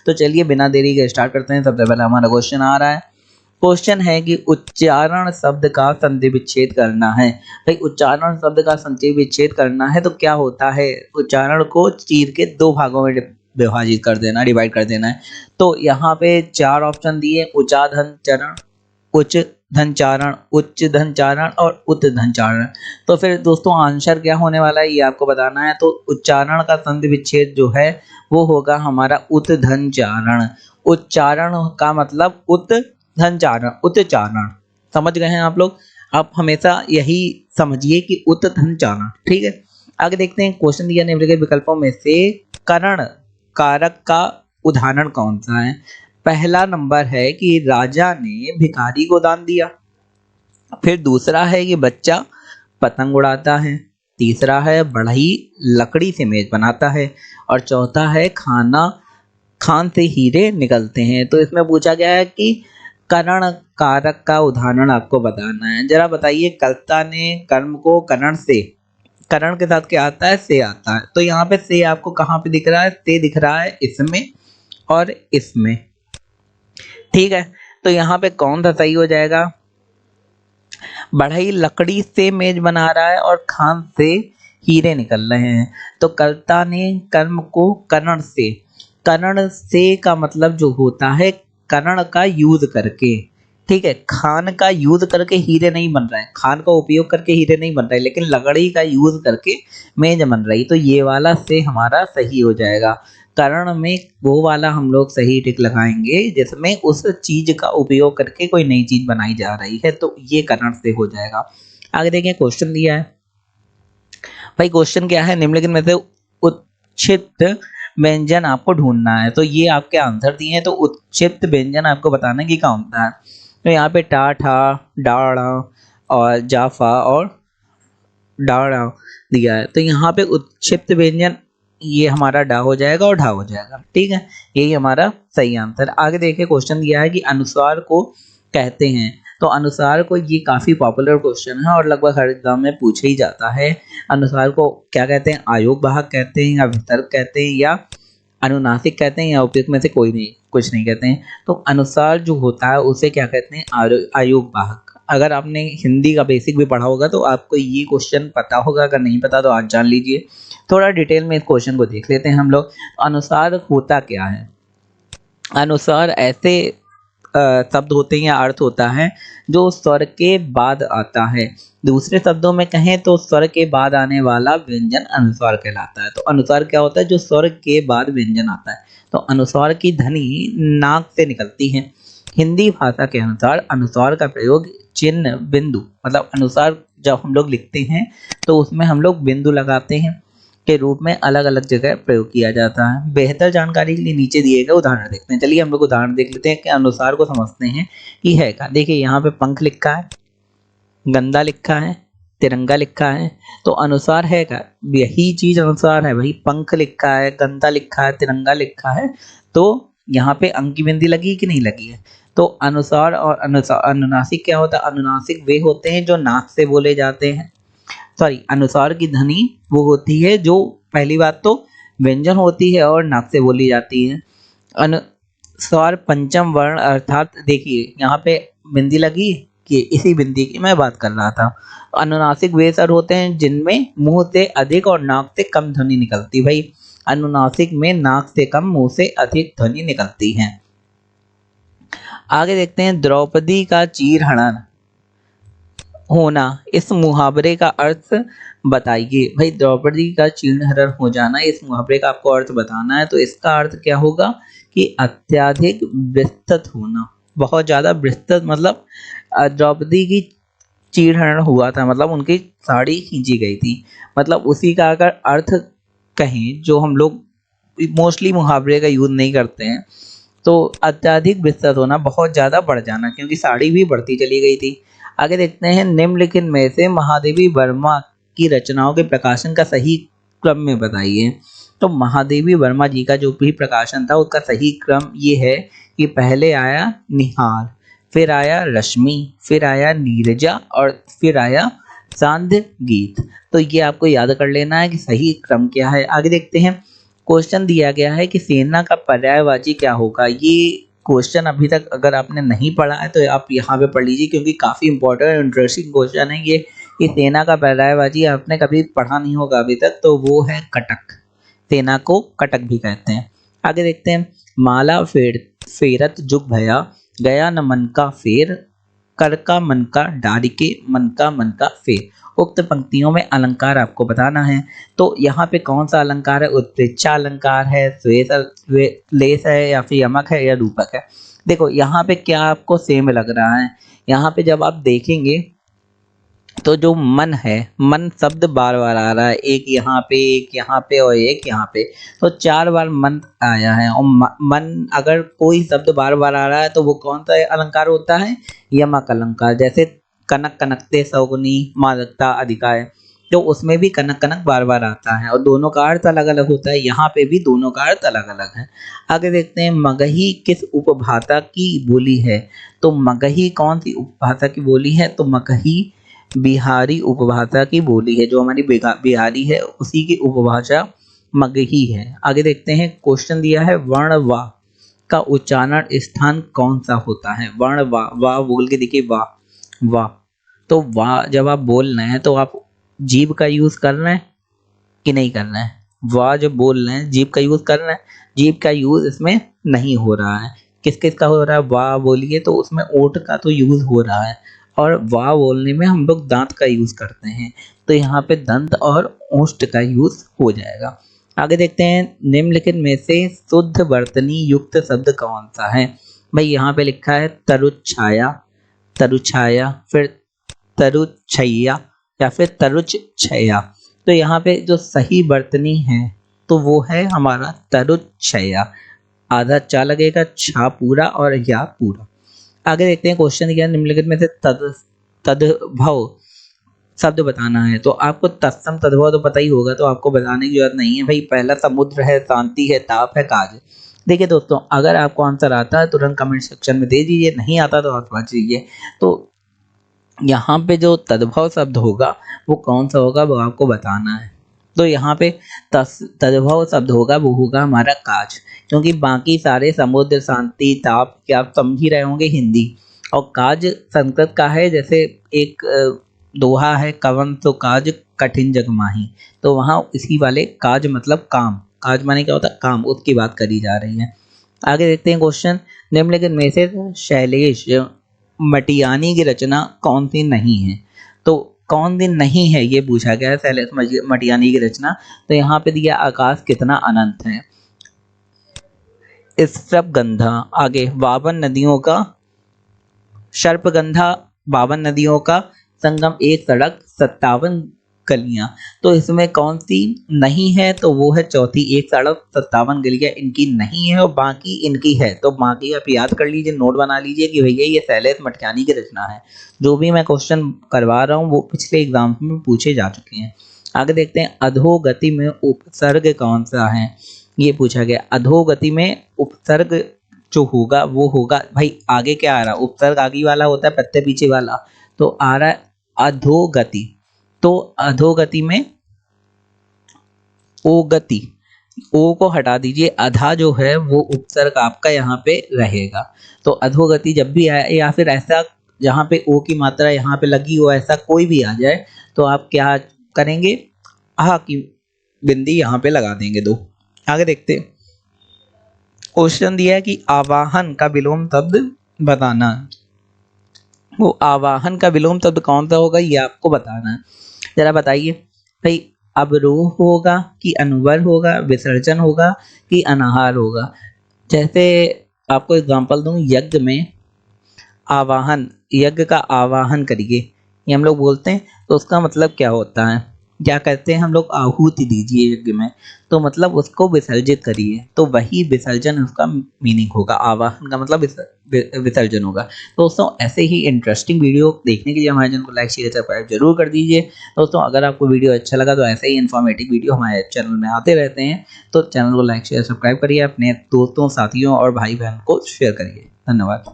तो चलिए बिना देरी के स्टार्ट करते हैं। सबसे पहले हमारा क्वेश्चन आ रहा है। क्वेश्चन है कि उच्चारण शब्द का संधि विच्छेद करना है। भाई उच्चारण शब्द का संधि विच्छेद करना है तो क्या होता है, उच्चारण को चीर के दो भागों में विभाजित कर देना, डिवाइड कर देना है। तो यहाँ पे चार ऑप्शन दिए, उच्चाधन चरण, उच्च धन चारण, उच्च धन चारण और उत धन चारण। तो फिर दोस्तों आंसर क्या होने वाला है ये आपको बताना है। तो उच्चारण का संधि विच्छेद जो है वो होगा हमारा उत धन चारण। उच्चारण का मतलब उत धन चारण, उच्चारण। समझ गए हैं आप लोग? आप हमेशा यही समझिए कि उत धन चारण, ठीक है। आगे देखते हैं क्वेश्चन दिया निम्नलिखित विकल्पों में से करण कारक का उदाहरण कौन सा है। पहला नंबर है कि राजा ने भिखारी को दान दिया। फिर दूसरा है कि बच्चा पतंग उड़ाता है। तीसरा है बढ़ई लकड़ी से मेज बनाता है। और चौथा है खान से हीरे निकलते हैं। तो इसमें पूछा गया है कि करण कारक का उदाहरण आपको बताना है। जरा बताइए, कर्ता ने कर्म को करण से, करण के साथ क्या आता है, से आता है। तो यहाँ पे से आपको कहाँ पे दिख रहा है, से दिख रहा है इसमें और इसमें, ठीक है। तो यहाँ पे कौन सा सही हो जाएगा, बढ़ई लकड़ी से मेज बना रहा है और खान से हीरे निकल रहे हैं। तो कर्ता ने कर्म को करण से का मतलब जो होता है करण का यूज करके, ठीक है। खान का यूज करके हीरे नहीं बन रहा है, खान का उपयोग करके हीरे नहीं बन रहा है, लेकिन लकड़ी का यूज करके मेज बन रही। तो ये वाला से हमारा सही हो जाएगा। करण में वो वाला हम लोग सही टिक लगाएंगे जिसमें उस चीज का उपयोग करके कोई नई चीज बनाई जा रही है। तो ये करण से हो जाएगा। आगे देखें क्वेश्चन दिया है। भाई क्वेश्चन क्या है, निम्नलिखित में से उच्छिष्ट व्यंजन आपको ढूंढना है। तो ये आपके आंसर दिए हैं। तो उच्छिष्ट व्यंजन आपको बताना कि कौन सा है। तो यहाँ पे टा ठा डाड़ा और जाफा और डाड़ा दिया है। तो यहाँ पे उच्छिष्ट व्यंजन ये हमारा डा हो जाएगा और ढा हो जाएगा, ठीक है। यही हमारा सही आंसर। आगे देखिए क्वेश्चन दिया है कि अनुस्वार को कहते हैं। तो अनुस्वार को, ये काफी पॉपुलर क्वेश्चन है और लगभग हर एग्जाम में पूछे ही जाता है। अनुस्वार को क्या कहते हैं, आयोग वाहक कहते हैं या वितर्क कहते हैं या अनुनासिक कहते हैं या उपयुक्त में से कोई नहीं, कुछ नहीं कहते हैं। तो अनुस्वार जो होता है उसे क्या कहते हैं, आयोग वाहक। अगर आपने हिंदी का बेसिक भी पढ़ा होगा तो आपको ये क्वेश्चन पता होगा, अगर नहीं पता तो आज जान लीजिए। थोड़ा डिटेल में इस क्वेश्चन को देख लेते हैं हम लोग। अनुसार होता क्या है, अनुसार ऐसे शब्द होते हैं या अर्थ होता है जो स्वर के बाद आता है। दूसरे शब्दों में कहें तो स्वर के बाद आने वाला व्यंजन अनुस्वार कहलाता है। तो अनुस्वार क्या होता है, जो स्वर के बाद व्यंजन आता है। तो अनुस्वार की ध्वनि नाक से निकलती है। हिंदी भाषा के अनुसार अनुस्वार का प्रयोग चिन्ह बिंदु, मतलब अनुसार जब हम लोग लिखते हैं तो उसमें हम लोग बिंदु लगाते हैं के रूप में अलग अलग जगह प्रयोग किया जाता है। बेहतर जानकारी के लिए नीचे दिए गए उदाहरण देखते हैं। चलिए हम लोग उदाहरण देख लेते हैं कि अनुसार को समझते हैं कि है क्या। देखिए यहाँ पे पंख लिखा है, गंदा लिखा है, तिरंगा लिखा है। तो अनुसार है क्या, यही चीज अनुसार है। भाई पंख लिखा है, गंदा लिखा है, तिरंगा लिखा है, तो यहाँ पे अंक की बिंदी लगी कि नहीं लगी है। तो अनुसार और अनुनासिक क्या होता है, अनुनासिक वे होते हैं जो नाक से बोले जाते हैं। सॉरी, अनुसार की ध्वनि वो होती है जो, पहली बात तो व्यंजन होती है और नाक से बोली जाती है। अनुस्वार पंचम वर्ण, अर्थात देखिए यहाँ पे बिंदी लगी कि इसी बिंदी की मैं बात कर रहा था। अनुनासिक वे स्वर होते हैं जिनमें मुंह से अधिक और नाक से कम ध्वनि निकलती। भाई अनुनासिक में नाक से कम, मुंह से अधिक ध्वनि निकलती है। आगे देखते हैं, द्रौपदी का चीरहरण होना, इस मुहावरे का अर्थ बताइए। भाई द्रौपदी का चीरहरण हो जाना, इस मुहावरे का आपको अर्थ बताना है। तो इसका अर्थ क्या होगा कि अत्यधिक विस्तृत होना, बहुत ज्यादा विस्तृत, मतलब द्रौपदी की चीरहरण हुआ था, मतलब उनकी साड़ी खींची गई थी। मतलब उसी का अगर अर्थ कहें, जो हम लोग मोस्टली मुहावरे का यूज नहीं करते हैं, तो अत्यधिक विस्तृत होना, बहुत ज्यादा बढ़ जाना, क्योंकि साड़ी भी बढ़ती चली गई थी। आगे देखते हैं, निम्नलिखित में से महादेवी वर्मा की रचनाओं के प्रकाशन का सही क्रम में बताइए। तो महादेवी वर्मा जी का जो भी प्रकाशन था उसका सही क्रम ये है कि पहले आया निहार, फिर आया रश्मि, फिर आया नीरजा और फिर आया सांध्य गीत। तो ये आपको याद कर लेना है कि सही क्रम क्या है। आगे देखते हैं, क्वेश्चन दिया गया है कि सेना का पर्यायवाची क्या होगा। ये क्वेश्चन अभी तक अगर आपने नहीं पढ़ा है तो आप यहाँ पे पढ़ लीजिए, क्योंकि काफ़ी इंपॉर्टेंट और इंटरेस्टिंग क्वेश्चन है ये, कि सेना का पर्यायवाची आपने कभी पढ़ा नहीं होगा अभी तक, तो वो है कटक। सेना को कटक भी कहते हैं। आगे देखते हैं, माला फेरत जुग भया, गया न मन का फेर, कर का मन का डारिके, मन का फेर। उक्त पंक्तियों में अलंकार आपको बताना है। तो यहाँ पे कौन सा अलंकार है, उत्प्रेक्षा अलंकार है, लेस है, या फिर यमक है, या रूपक है। देखो यहाँ पे क्या आपको सेम लग रहा है, यहाँ पे जब आप देखेंगे तो जो मन है, मन शब्द बार बार आ रहा है, एक यहाँ पे और एक यहाँ पे, तो 4 बार मन आया है। और मन अगर कोई शब्द बार बार आ रहा है तो वो कौन सा अलंकार होता है, यमक अलंकार। जैसे कनक कनकते सौगुनी मादकता अधिकाय, तो उसमें भी कनक कनक बार बार आता है और दोनों का अर्थ अलग अलग होता है। यहाँ पे भी दोनों का अर्थ अलग अलग है। आगे देखते हैं, मगही किस उपभाषा की बोली है। तो मगही कौन सी उपभाषा की बोली है, तो मगही बिहारी उपभाषा की बोली है। जो हमारी बिहारी है उसी की उपभाषा मगही है। आगे देखते हैं, क्वेश्चन दिया है, वर्ण वा का उच्चारण स्थान कौन सा होता है। वर्ण वा, वा बोल के देखिए, वा वा, तो वा जब आप बोल रहे हैं तो आप जीभ का यूज कर रहे हैं कि नहीं कर रहे हैं। वाह जब बोल रहे हैं जीभ का यूज कर रहे हैं, जीभ का यूज इसमें नहीं हो रहा है। किस किस का हो रहा है, वाह बोलिए तो उसमें ओठ का तो यूज हो रहा है, और वाह बोलने में हम लोग दांत का यूज करते हैं, तो यहाँ पे दंत और ओष्ठ का यूज हो जाएगा। आगे देखते हैं, निम्नलिखित में से शुद्ध वर्तनी युक्त शब्द कौन सा है। भाई यहाँ पे लिखा है तरुच्छाया, तरुछाया, फिर तरुच्छैया, या फिर तरुच्छया। तो यहाँ पे जो सही वर्तनी है तो वो है हमारा तरुच्छया। आधा चा लगेगा, छा पूरा और या पूरा। आगे देखते हैं, क्वेश्चन दिया, निम्नलिखित में से तद्भव शब्द बताना है। तो आपको तत्सम तद्भव तो पता ही होगा, तो आपको बताने की जरूरत नहीं है। भाई पहला समुद्र है, शांति है, ताप है, काज है। देखिए दोस्तों, अगर आपको आंसर आता है तुरंत कमेंट सेक्शन में दे दीजिए, नहीं आता तो आप समझ लीजिए। तो यहाँ पे जो तद्भव शब्द होगा वो कौन सा होगा, वो आपको बताना है। तो यहाँ पे तद्भव शब्द होगा, वो होगा हमारा काज, क्योंकि बाकी सारे समुद्र, शांति, ताप क्या आप समझ ही रहे होंगे हिंदी, और काज संस्कृत का है। जैसे एक दोहा है, कवन तो काज कठिन जग माही, तो वहाँ इसी वाले काज मतलब काम, काज माने क्या होता है, काम, उसकी बात करी जा रही है। आगे देखते हैं क्वेश्चन, निम्नलिखित में से शैलेश मटियानी की रचना कौन सी नहीं है। तो कौन सी नहीं है ये पूछा गया है, शैलेश मटियानी की रचना। तो यहाँ पे दिया, आकाश कितना अनंत है, सर्पगंधा। आगे 52 नदियों का, सर्पगंधा 52 नदियों का संगम, एक सड़क, 57 गलियां। तो इसमें कौन सी नहीं है, तो वो है चौथी, एक सड़क 57 गलियां इनकी नहीं है, और बाकी इनकी है। तो बाकी आप याद कर लीजिए, नोट बना लीजिए कि भैया ये शैलेश मटियानी की रचना है। जो भी मैं क्वेश्चन करवा रहा हूँ वो पिछले एग्जाम में पूछे जा चुके हैं। आगे देखते हैं, अधोगति में उपसर्ग कौन सा है, ये पूछा गया। अधोगति में उपसर्ग जो होगा वो होगा, भाई आगे क्या आ रहा है, उपसर्ग आगे वाला होता है, प्रत्यय पीछे वाला, तो आ रहा है अधोगति। तो अधोगति में ओ गति, ओ को हटा दीजिए, अधा जो है वो उपसर्ग आपका यहाँ पे रहेगा। तो अधोगति जब भी आए, या फिर ऐसा जहाँ पे ओ की मात्रा यहाँ पे लगी हो, ऐसा कोई भी आ जाए, तो आप क्या करेंगे, आ की बिंदी यहाँ पे लगा देंगे दो। आगे देखते, क्वेश्चन दिया है कि आवाहन का विलोम शब्द बताना। वो आवाहन का विलोम शब्द कौन सा होगा, ये आपको बताना है। जरा बताइए भाई, अवरोह होगा कि अनुवर होगा, विसर्जन होगा कि अनाहार होगा। जैसे आपको एग्जांपल दूं, यज्ञ में आवाहन, यज्ञ का आवाहन करिए, ये हम लोग बोलते हैं, तो उसका मतलब क्या होता है, क्या कहते हैं हम लोग, आहुति दीजिए यज्ञ में, तो मतलब उसको विसर्जित करिए, तो वही विसर्जन उसका मीनिंग होगा। आवाहन का मतलब विसर्जन होगा। तो दोस्तों ऐसे ही इंटरेस्टिंग वीडियो देखने के लिए हमारे चैनल को लाइक शेयर सब्सक्राइब जरूर कर दीजिए। दोस्तों अगर आपको वीडियो अच्छा लगा तो ऐसे ही इन्फॉर्मेटिव वीडियो हमारे चैनल में आते रहते हैं, तो चैनल को लाइक शेयर सब्सक्राइब करिए, अपने दोस्तों, साथियों और भाई बहन को शेयर करिए। धन्यवाद।